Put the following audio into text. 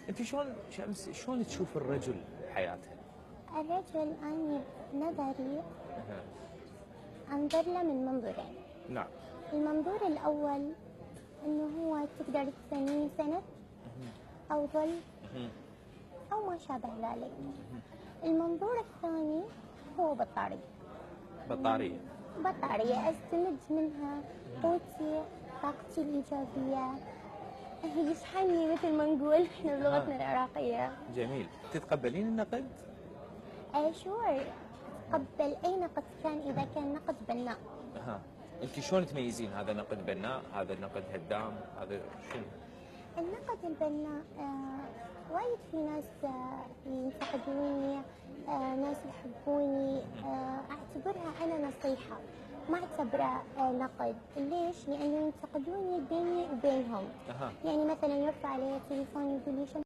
انت شلون شمس، شلون تشوف الرجل بحياتها؟ الرجل أنا نظري أها. أنظر له من منظورين. نعم. المنظور الأول إنه هو تقدر تسميه سند أو ظل مهم. أو ما شابه ذلك. المنظور الثاني هو بطارية. بطارية. بطارية أستمد منها قوتي، طاقتي الإيجابية، يشحنني مثل ما نقول احنا بلغتنا العراقية. جميل. تتقبلين النقد؟ شور، أتقبل أي نقد كان إذا كان نقد بناء. اها. انت شلون تميزين هذا نقد بناء، هذا نقد هدام، هذا شنو؟ النقد البناء وايد في ناس ينتقدوني، ناس يحبوني، أعتبرها أنا نصيحة، ما أعتبرها نقد. ليش؟ لأنه ينتقدوني بيني وبينهم. اها. يعني مثلا يرفع علي تليفون يقول لي